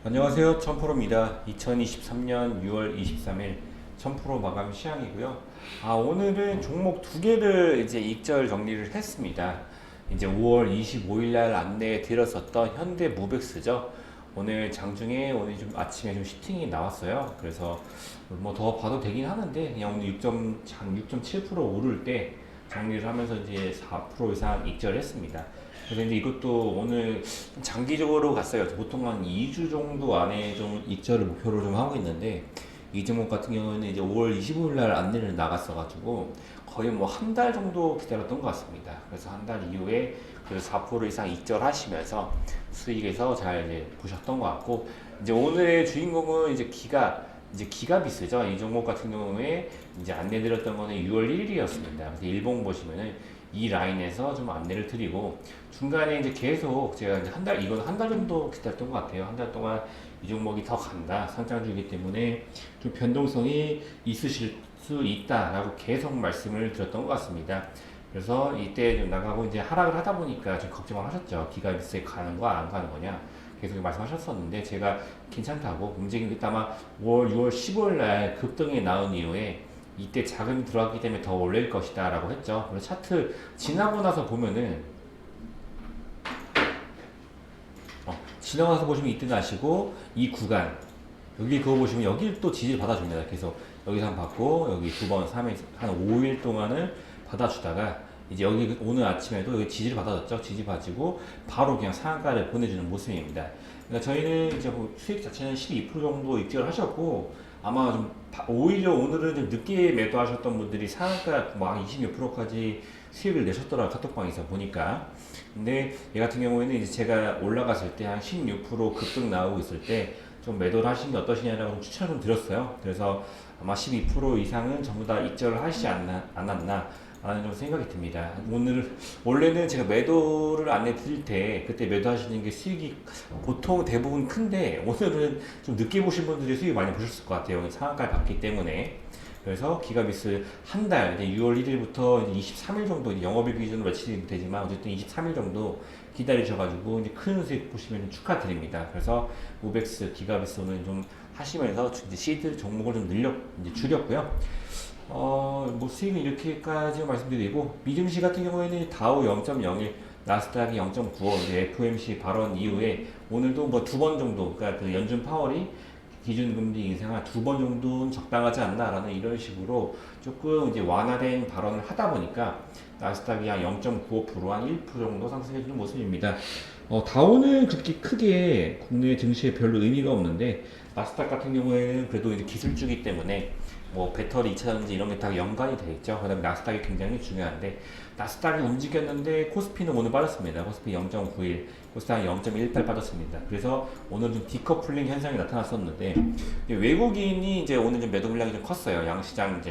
안녕하세요. 천프로입니다. 2023년 6월 23일 천프로 마감 시향이고요. 오늘은 종목 두 개를 이제 익절 정리를 했습니다. 이제 5월 25일 날 안내해 드렸었던 현대 무벡스죠. 오늘 장중에 오늘 좀 아침에 좀 시팅이 나왔어요. 그래서 뭐 더 봐도 되긴 하는데 그냥 오늘 6.7% 오를 때 정리를 하면서 이제 4% 이상 익절했습니다. 그래서 이제 이것도 오늘 장기적으로 갔어요. 보통 한 2주 정도 안에 좀 익절을 목표로 좀 하고 있는데 이 종목 같은 경우는 이제 5월 25일 날 안내를 나갔어가지고 거의 뭐 한 달 정도 기다렸던 것 같습니다. 그래서 한 달 이후에 그래서 4% 이상 익절하시면서 수익에서 잘 이제 보셨던 것 같고 이제 오늘의 주인공은 이제 기가비스죠. 이 종목 같은 경우에 이제 안내드렸던 거는 6월 1일이었습니다. 그래서 일봉 보시면은 이 라인에서 좀 안내를 드리고 중간에 이제 계속 제가 이제 이건 한 달 정도 기다렸던 것 같아요. 한 달 동안 이 종목이 더 간다, 상장주이기 때문에 좀 변동성이 있으실 수 있다라고 계속 말씀을 드렸던 것 같습니다. 그래서 이때 좀 나가고 이제 하락을 하다 보니까 좀 걱정을 하셨죠. 기가비스에 가는 거야, 안 가는 거냐. 계속 말씀하셨었는데 제가 괜찮다고 움직임 그때 아마 5월, 6월, 15일 날 급등이 나온 이후에 이때 자금이 들어왔기 때문에 더 올릴 것이다 라고 했죠. 그래서 차트 지나고 나서 보면은 지나고 나서 보시면 이때 나시고 이 구간 여기 그거 보시면 여기 또 지지를 받아줍니다. 계속 여기서 한 번 받고 여기 두 번, 3일, 한 5일 동안을 받아주다가 이제 여기 오늘 아침에도 여기 지지를 받아줬죠. 지지 받지고 바로 그냥 상한가를 보내주는 모습입니다. 그러니까 저희는 이제 뭐 수익 자체는 12% 정도 입증을 하셨고 아마 좀 오히려 오늘은 좀 늦게 매도하셨던 분들이 상한가 뭐한 20몇 프로까지 수익을 내셨더라 카톡방에서 보니까. 근데 얘 같은 경우에는 이제 제가 올라갔을 때 한 16% 급등 나오고 있을 때 좀 매도를 하시는 게 어떠시냐라고 추천을 좀 드렸어요. 그래서 아마 12% 이상은 전부 다 익절을 하시지 않았나 라는 좀 생각이 듭니다. 원래는 제가 매도를 안내 드릴 때 그때 매도하시는 게 수익이 보통 대부분 큰데 오늘은 좀 늦게 보신 분들이 수익 많이 보셨을 것 같아요. 상한가를 봤기 때문에. 그래서 기가비스 한 달, 6월 1일부터 23일 정도, 영업일 기준으로 며칠이 되지만 어쨌든 23일 정도 기다리셔가지고 이제 큰 수익 보시면 축하드립니다. 그래서 우벡스, 기가비스 오늘 좀 하시면서 이제 시드 종목을 좀 이제 줄였고요. 뭐 수익은 이렇게까지 말씀드리고 미증시 같은 경우에는 다우 0.01, 나스닥이 0.95, FOMC 발언 이후에 오늘도 뭐 두 번 정도, 그러니까 그 연준 파월이 기준금리 인상을 두 번 정도는 적당하지 않나라는 이런 식으로 조금 이제 완화된 발언을 하다 보니까 나스닥이 한 0.95%, 한 1% 정도 상승해주는 모습입니다. 다우는 그렇게 크게 국내 증시에 별로 의미가 없는데 나스닥 같은 경우에는 그래도 이제 기술주기 때문에 뭐 배터리 2차전지 이런 게 다 연관이 돼 있죠. 그다음에 나스닥이 굉장히 중요한데 나스닥이 움직였는데 코스피는 오늘 빠졌습니다. 코스피 0.91, 코스닥 0.18 빠졌습니다. 그래서 오늘 좀 디커플링 현상이 나타났었는데 외국인이 이제 오늘 좀 매도 물량이 좀 컸어요. 양시장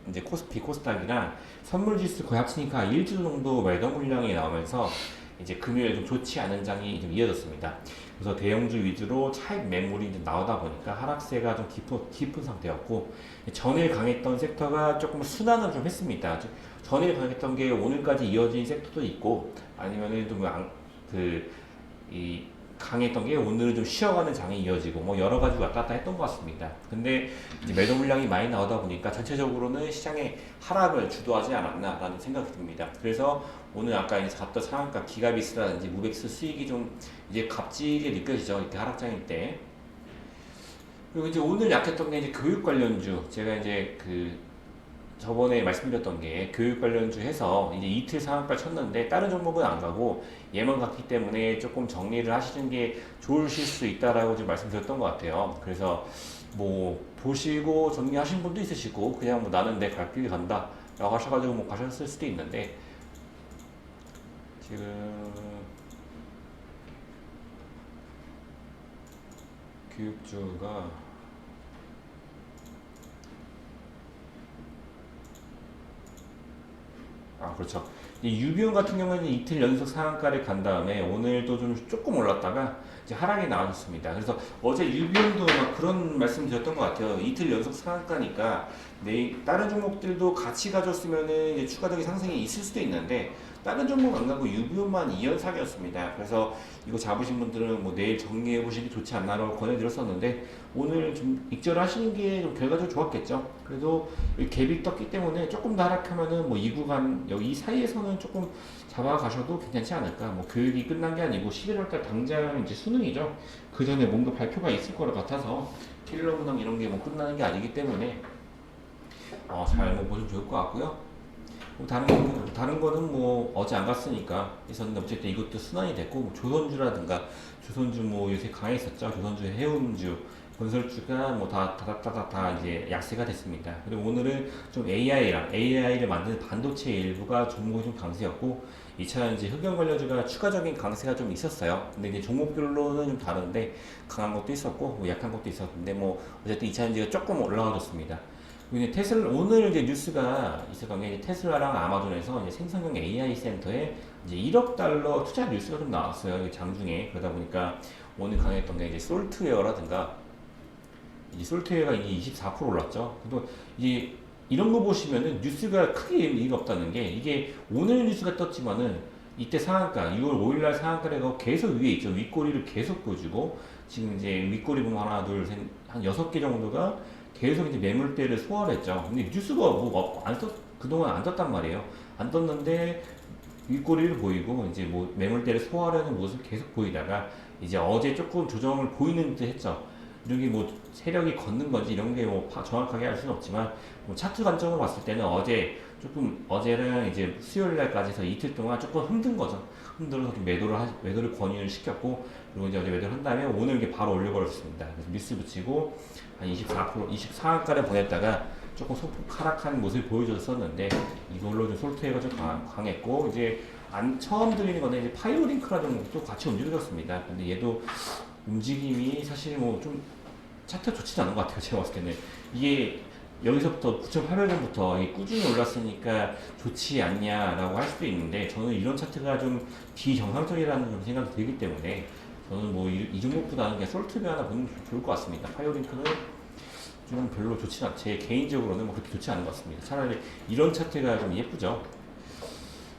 이제 코스피, 코스닥이랑 선물지수 거의 합치니까 일주 정도 매도 물량이 나오면서 이제 금요일 좀 좋지 않은 장이 좀 이어졌습니다. 그래서 대형주 위주로 차익 매물이 이제 나오다 보니까 하락세가 좀 깊은 상태였고 전일 강했던 섹터가 조금 순환을 좀 했습니다. 전일 강했던 게 오늘까지 이어진 섹터도 있고 아니면은 좀이 강했던 게 오늘은 좀 쉬어가는 장이 이어지고 뭐 여러 가지 왔다 갔다 했던 것 같습니다. 근데 이제 매도 물량이 많이 나오다 보니까 전체적으로는 시장의 하락을 주도하지 않았나라는 생각이 듭니다. 그래서 오늘 아까 이제 갔던 상한가 기가비스라든지 무벡스 수익이 좀 이제 값지게 느껴지죠. 이렇게 하락장일 때. 그리고 이제 오늘 약했던 게 이제 교육 관련주. 제가 이제 저번에 말씀드렸던 게 교육 관련주 해서 이제 이틀 상한가 쳤는데 다른 종목은 안 가고 얘만 갔기 때문에 조금 정리를 하시는 게 좋으실 수 있다라고 좀 말씀드렸던 것 같아요. 그래서 뭐 보시고 정리하신 분도 있으시고 그냥 뭐 나는 내 갈 길 간다 라고 하셔가지고 뭐 가셨을 수도 있는데 지금 교육주가 그렇죠. 이 유비온 같은 경우에는 이틀 연속 상한가를 간 다음에 오늘도 좀 조금 올랐다가 이제 하락이 나왔습니다. 그래서 어제 유비온도 막 그런 말씀 드렸던 것 같아요. 이틀 연속 상한가니까 다른 종목들도 같이 가졌으면은 이제 추가적인 상승이 있을 수도 있는데 다른 종목 안 가고 유비온만 2연상이었습니다. 그래서 이거 잡으신 분들은 뭐 내일 정리해 보시는 게 좋지 않나라고 권해드렸었는데 오늘 좀 익절하시는 게 좀 결과적으로 좋았겠죠. 그래도 이 갭이 떴기 때문에 조금 더 하락하면은 뭐 이 구간 여기 이 사이에서는 조금 잡아가셔도 괜찮지 않을까. 뭐 교육이 끝난 게 아니고 11월달 당장 이제 수능이죠. 그 전에 뭔가 발표가 있을 거라 같아서 킬러 문항 이런 게 뭐 끝나는 게 아니기 때문에 잘 뭐 보시면 좋을 것 같고요. 뭐 다른 거는 뭐 어제 안 갔으니까 있었는데 어쨌든 이것도 순환이 됐고 뭐 조선주라든가 조선주 뭐 요새 강했었죠. 조선주, 해운주, 건설주가 뭐 다 이제 약세가 됐습니다. 그리고 오늘은 좀 AI를 만드는 반도체 일부가 종목이 좀 강세였고 2차 이제 흑연 관련주가 추가적인 강세가 좀 있었어요. 근데 이제 종목별로는 좀 다른데 강한 것도 있었고 뭐 약한 것도 있었는데 뭐 어쨌든 2차 전지가 조금 올라와줬습니다. 이제 테슬라 오늘 이제 뉴스가 있었던 게 테슬라랑 아마존에서 이제 생성형 AI 센터에 이제 1억 달러 투자 뉴스가 좀 나왔어요. 장중에. 그러다 보니까 오늘 강했던 게 이제 솔트웨어라든가 이제 솔트웨어가 이제 24% 올랐죠. 그래도 이제 이런 거 보시면은 뉴스가 크게 의미가 없다는 게 이게 오늘 뉴스가 떴지만은 이때 상한가 6월 5일날 상한가가 계속 위에 있죠. 윗꼬리를 계속 보여주고 지금 이제 윗꼬리 보면 하나 둘셋한 6개 정도가 계속 이제 매물대를 소화를 했죠. 근데 뉴스가 그동안 안 떴단 말이에요. 안 떴는데 윗꼬리를 보이고 이제 뭐 매물대를 소화하려는 모습을 계속 보이다가 이제 어제 조금 조정을 보이는 듯 했죠. 이게 뭐 세력이 걷는 건지 이런 게 뭐 정확하게 알 수는 없지만 뭐 차트 관점으로 봤을 때는 어제랑 이제 수요일 날까지 해서 이틀 동안 조금 힘든 거죠. 흔들어서 매도를 권유를 시켰고 그리고 이제 어제 매도를 한 다음에 오늘 이게 바로 올려버렸습니다. 그래서 뉴스 붙이고 한 24%가량 보냈다가 조금 소폭 하락하는 모습을 보여줬었는데 이걸로 좀 솔트웨어가 좀 강했고 이제 처음 들리는 거는 이제 파이오링크라는 것도 같이 움직여줬습니다. 근데 얘도 움직임이 사실 뭐 좀 차트가 좋지는 않은 것 같아요. 제가 봤을 때는 이게 여기서부터 9,800원부터 꾸준히 올랐으니까 좋지 않냐라고 할 수도 있는데 저는 이런 차트가 좀 비정상적이라는 좀 생각이 들기 때문에 저는 뭐 이 종목보다는 그냥 솔트웨어 하나 보는 게 좋을 것 같습니다. 파이오링크는 좀 별로 좋지 않, 제 개인적으로는 뭐 그렇게 좋지 않은 것 같습니다. 차라리 이런 차트가 좀 예쁘죠.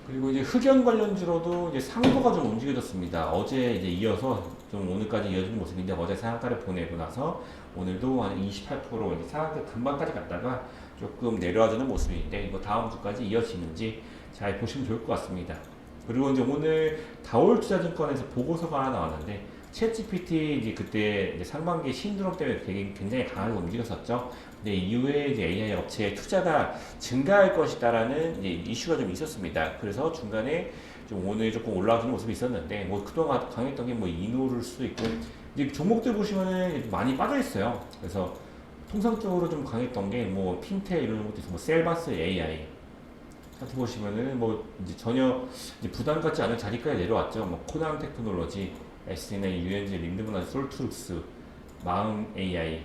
그리고 이제 흑연 관련주로도 이제 상도가 좀 움직여졌습니다. 어제 이제 이어서 좀 오늘까지 이어지는 모습인데 어제 상한가를 보내고 나서 오늘도 한 28% 이제 상한가 금방까지 갔다가 조금 내려와주는 모습인데 이거 다음 주까지 이어지는지 잘 보시면 좋을 것 같습니다. 그리고 이제 오늘 다올투자증권에서 보고서가 하나 나왔는데 챗GPT 이제 그때 이제 상반기 신드롬 때문에 되게 굉장히 강하게 움직였었죠. 근데 이후에 이제 AI 업체의 투자가 증가할 것이다라는 이제 이슈가 좀 있었습니다. 그래서 중간에 좀 오늘 조금 올라가는 모습이 있었는데 뭐 그동안 강했던 게 뭐 이노를 수도 있고 이제 종목들 보시면은 많이 빠져 있어요. 그래서 통상적으로 좀 강했던 게 뭐 핀테 이런 것도 있고 뭐 셀바스 AI 차트 보시면은 뭐 이제 전혀 이제 부담 갖지 않은 자리까지 내려왔죠. 뭐 코난 테크놀로지, SNA, UNG, 린드브나, 솔트룩스, 마음 AI,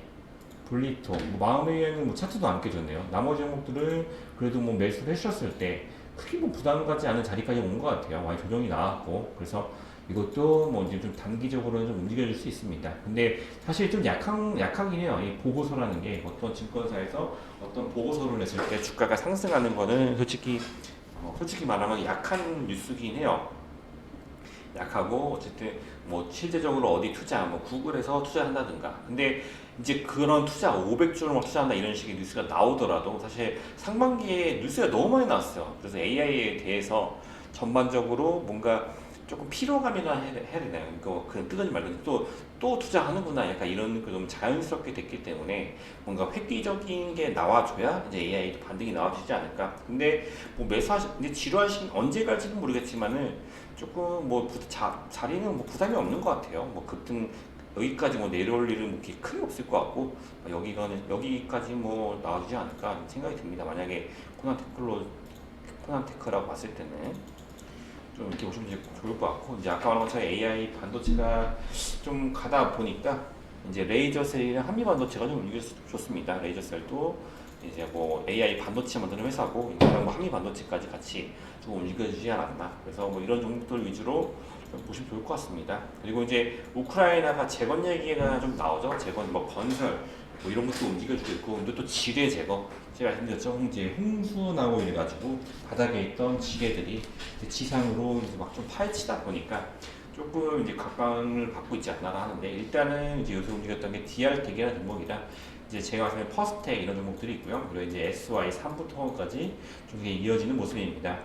블리토, 뭐 마음 AI는 뭐 차트도 안 깨졌네요. 나머지 종목들은 그래도 뭐 매수를 해주셨을 때 크게 뭐 부담 갖지 않은 자리까지 온 것 같아요. 많이 조정이 나왔고 그래서 이것도 뭐 이제 좀 단기적으로는 좀 움직여줄 수 있습니다. 근데 사실 좀 약하긴 해요. 이 보고서라는 게 어떤 증권사에서 어떤 보고서를 냈을 때 주가가 상승하는 거는 솔직히 말하면 약한 뉴스긴 해요. 약하고 어쨌든 뭐 실제적으로 어디 투자 뭐 구글에서 투자한다든가 근데 이제 그런 투자 500조를 막 투자한다 이런 식의 뉴스가 나오더라도 사실 상반기에 뉴스가 너무 많이 나왔어요. 그래서 AI에 대해서 전반적으로 뭔가 조금 피로감이나 해야 되나요? 그냥 뜨거니 말거니 또 투자하는구나 약간 이런 그 너무 자연스럽게 됐기 때문에 뭔가 획기적인 게 나와줘야 이제 AI도 반등이 나와주지 않을까. 근데 뭐 이제 지루하신 언제 갈지는 모르겠지만은 조금 뭐 자리는 뭐 부담이 없는 것 같아요. 뭐 급등 여기까지 뭐 내려올 일은 뭐 이렇게 크게 없을 것 같고 여기까지 뭐 나와주지 않을까 생각이 듭니다. 만약에 코난테크라고 봤을 때는 좀 이렇게 보시면 좋을 것 같고 이제 아까 말한 것처럼 AI 반도체가 좀 가다 보니까 이제 레이저셀이나 한미반도체가 좀 좋습니다. 레이저셀도 이제 뭐 AI 반도체 만드는 회사고 이거랑 뭐 한미반도체까지 같이 좀 움직여주지 않았나. 그래서 뭐 이런 종목들 위주로 좀 보시면 좋을 것 같습니다. 그리고 이제 우크라이나가 재건 얘기가 좀 나오죠. 재건 뭐 건설 뭐 이런 것도 움직여주고 있고, 근데 또 지뢰 제거. 제가 말씀드렸죠. 이제 홍수 나고 이래가지고 바닥에 있던 지뢰들이 이제 지상으로 이제 막 좀 파헤치다 보니까 조금 이제 각광을 받고 있지 않나 하는데, 일단은 이제 요새 움직였던 게 DR텍이라는 종목이라 이제 제가 말씀드린 퍼스텍 이런 종목들이 있고요. 그리고 이제 SY 3부터까지 좀 이어지는 모습입니다.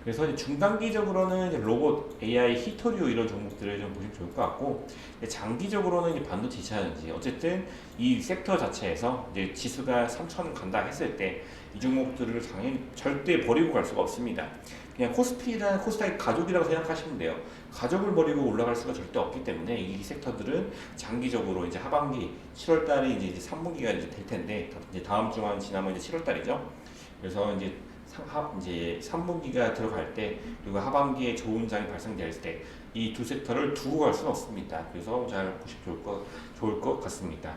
그래서 이제 중단기적으로는 이제 로봇, AI, 히토류 이런 종목들을 좀 보시면 좋을 것 같고, 장기적으로는 이제 반도체 차는지 어쨌든 이 섹터 자체에서 이제 지수가 3,000 간다 했을 때 이 종목들을 당연히 절대 버리고 갈 수가 없습니다. 그냥 코스피나 코스닥의 가족이라고 생각하시면 돼요. 가족을 버리고 올라갈 수가 절대 없기 때문에 이 섹터들은 장기적으로 이제 하반기 7월 달에 이제 3분기가 이제 될 텐데, 이제 다음 주만 지나면 이제 7월 달이죠. 그래서 이제 이제 3분기가 들어갈 때, 그리고 하반기에 좋은 장이 발생될 때 이 두 섹터를 두고 갈 수는 없습니다. 그래서 잘 보시면 좋을 것 같습니다.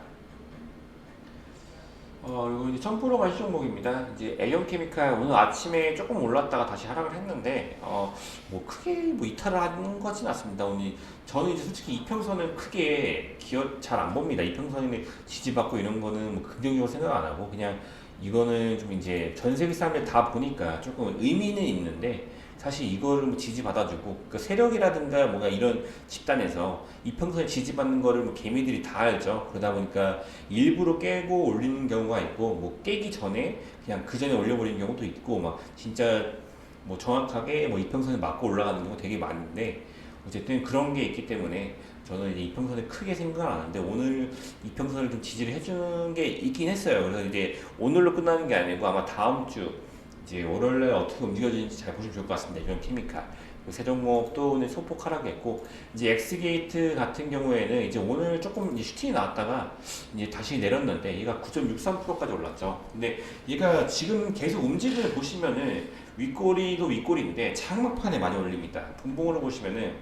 그리고 이제 1000%가 시종목입니다. 이제 에이온케미칼 오늘 아침에 조금 올랐다가 다시 하락을 했는데, 뭐 크게 뭐 이탈을 한 거진 않습니다. 오늘 저는 이제 솔직히 이평선을 크게 기억 잘 안 봅니다. 이평선에 지지받고 이런 거는 뭐 긍정적으로 생각 안 하고, 그냥 이거는 좀 이제 전 세계 사람들 다 보니까 조금 의미는 있는데, 사실 이거를 뭐 지지받아주고, 그 세력이라든가 뭔가 이런 집단에서 이평선에 지지받는 거를 뭐 개미들이 다 알죠. 그러다 보니까 일부러 깨고 올리는 경우가 있고, 뭐 깨기 전에 그냥 그 전에 올려버리는 경우도 있고, 막 진짜 뭐 정확하게 뭐 이평선에 맞고 올라가는 경우 되게 많은데, 어쨌든 그런 게 있기 때문에 저는 이제 이평선을 크게 생각을 안 하는데, 오늘 이평선을 좀 지지를 해주는 게 있긴 했어요. 그래서 이제 오늘로 끝나는 게 아니고 아마 다음 주 이제 월요일에 어떻게 움직여지는지 잘 보시면 좋을 것 같습니다. 이런 케미칼. 세종목도 오늘 소폭 하락했고, 이제 엑스게이트 같은 경우에는 이제 오늘 조금 이제 슈팅이 나왔다가 이제 다시 내렸는데, 얘가 9.63%까지 올랐죠. 근데 얘가 지금 계속 움직임을 보시면은 윗꼬리도 윗꼬리인데 장막판에 많이 올립니다. 분봉으로 보시면은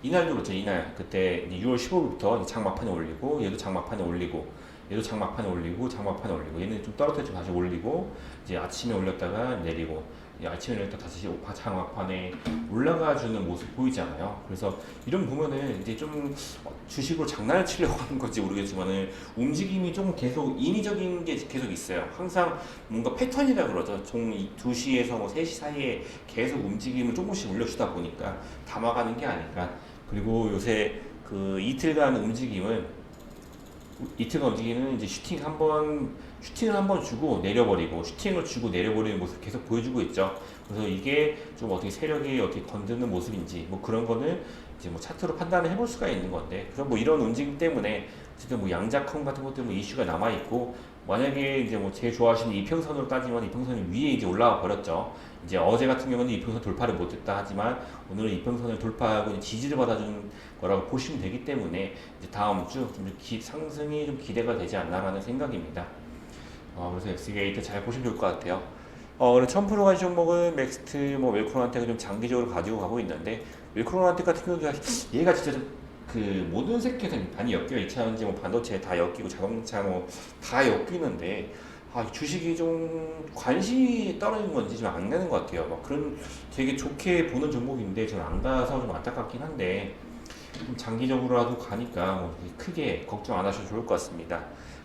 이날도 그렇죠. 이날 그때 6월 15일부터 장막판에 올리고, 얘도 장막판에 올리고, 얘도 장막판에 올리고, 장막판에 올리고, 얘는 좀 떨어뜨려 다시 올리고, 이제 아침에 올렸다가 내리고, 아침에 올렸다 다시 장막판에 올라가주는 모습 보이잖아요. 그래서 이런 보면은 이제 좀 주식으로 장난을 치려고 하는 건지 모르겠지만은 움직임이 좀 계속 인위적인 게 계속 있어요. 항상 뭔가 패턴이라 그러죠. 총 2시에서 뭐 3시 사이에 계속 움직임을 조금씩 올려주다 보니까 담아가는 게 아닐까. 그리고 요새 그 이틀간 움직임은 이제 슈팅을 한번 주고 내려버리고, 슈팅을 주고 내려버리는 모습 계속 보여주고 있죠. 그래서 이게 좀 어떻게 세력이 어떻게 건드는 모습인지 뭐 그런 거는 이제 뭐 차트로 판단을 해볼 수가 있는 건데, 그래서 뭐 이런 움직임 때문에 어쨌든 뭐 양자컴 같은 것들 뭐 이슈가 남아 있고, 만약에 이제 뭐 제일 좋아하시는 이평선으로 따지면 이평선이 위에 이제 올라와 버렸죠. 이제 어제 같은 경우는 이평선 돌파를 못했다 하지만 오늘은 이평선을 돌파하고 이제 지지를 받아주는 거라고 보시면 되기 때문에 이제 다음 주 좀 상승이 좀 기대가 되지 않나라는 생각입니다. 그래서 엑스게이트 잘 보시면 좋을 것 같아요. 그리고 1000%가 종목은 맥스트, 뭐 웰크론한테가 좀 장기적으로 가지고 가고 있는데, 웰크론한테 같은 경우는 얘가 진짜 좀 그 모든 섹터에서 많이 엮여요. 2차전지, 뭐 반도체 다 엮이고, 자동차 뭐 다 엮이는데, 주식이 좀 관심이 떨어진 건지 좀 안 가는 것 같아요. 막 그런 되게 좋게 보는 종목인데 저는 안 가서 좀 안타깝긴 한데, 좀 장기적으로라도 가니까 뭐 크게 걱정 안 하셔도 좋을 것 같습니다.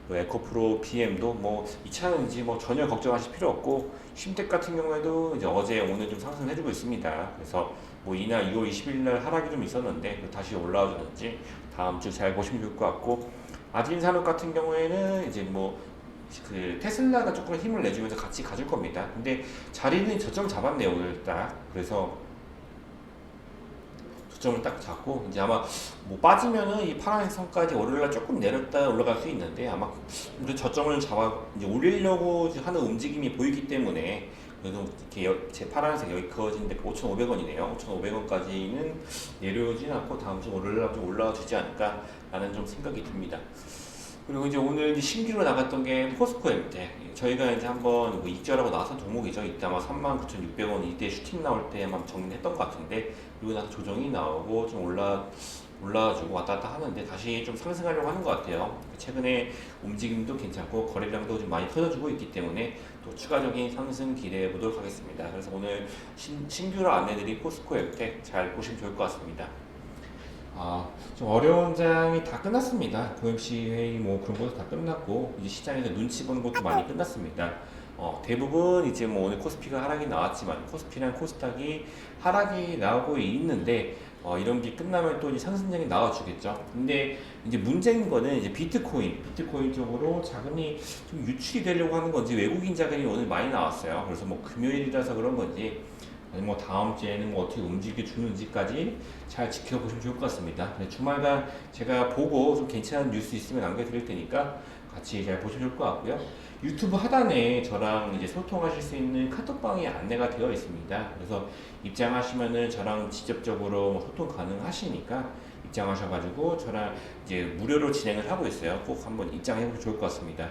에코프로 BM도 뭐 이 차는 이제 뭐 전혀 걱정하실 필요 없고, 쉼텍 같은 경우에도 이제 어제 오늘 좀 상승해주고 있습니다. 그래서 뭐 이날 2월 20일 날 하락이 좀 있었는데 다시 올라와 주는지 다음 주 잘 보시면 좋을 것 같고, 아진산업 같은 경우에는 이제 뭐 그 테슬라가 조금 힘을 내주면서 같이 가줄 겁니다. 근데 자리는 저점 잡았네요 오늘 딱. 그래서 저점을 딱 잡고, 이제 아마 뭐 빠지면은 이 파란색 선까지 월요일날 조금 내렸다 올라갈 수 있는데, 아마 그 저점을 잡아 이제 올리려고 하는 움직임이 보이기 때문에, 그래도 이렇게 제 파란색 여기 그어진데 5,500원이네요. 5,500원까지는 내려오진 않고 다음 주 월요일날 좀 올라와 주지 않을까라는 좀 생각이 듭니다. 그리고 이제 오늘 이제 신규로 나갔던 게 포스코입니다. 저희가 이제 한번 뭐 익절하고 나선 종목이죠. 이때 아마 39,600원 이때 슈팅 나올 때만 정리했던 것 같은데, 그리고 나서 조정이 나오고 좀 올라와주고 왔다 갔다 하는데 다시 좀 상승하려고 하는 것 같아요. 최근에 움직임도 괜찮고 거래량도 좀 많이 터져주고 있기 때문에 또 추가적인 상승 기대해 보도록 하겠습니다. 그래서 오늘 신규로 안내드린 포스코 앱텍 잘 보시면 좋을 것 같습니다. 좀 어려운 장이 다 끝났습니다. OMC 회의 뭐 그런 것도 다 끝났고 이제 시장에서 눈치 보는 것도 많이 끝났습니다. 대부분 이제 뭐 오늘 코스피가 하락이 나왔지만 코스피랑 코스닥이 하락이 나오고 있는데 이런 게 끝나면 또 이제 상승장이 나와주겠죠. 근데 이제 문제인 거는 이제 비트코인 쪽으로 자금이 좀 유출이 되려고 하는 건지 외국인 자금이 오늘 많이 나왔어요. 그래서 뭐 금요일이라서 그런 건지 아니 뭐 다음 주에는 뭐 어떻게 움직여 주는지까지 잘 지켜보시면 좋을 것 같습니다. 네, 주말간 제가 보고 좀 괜찮은 뉴스 있으면 남겨드릴 테니까 같이 잘 보시면 좋을 것 같고요. 유튜브 하단에 저랑 이제 소통하실 수 있는 카톡방이 안내가 되어 있습니다. 그래서 입장하시면은 저랑 직접적으로 뭐 소통 가능하시니까 입장하셔가지고 저랑 이제 무료로 진행을 하고 있어요. 꼭 한번 입장해보면 좋을 것 같습니다.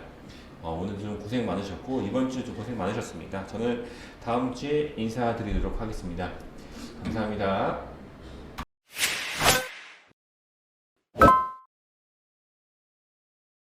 오늘 좀 고생 많으셨고 이번 주도 고생 많으셨습니다. 저는 다음 주에 인사드리도록 하겠습니다. 감사합니다.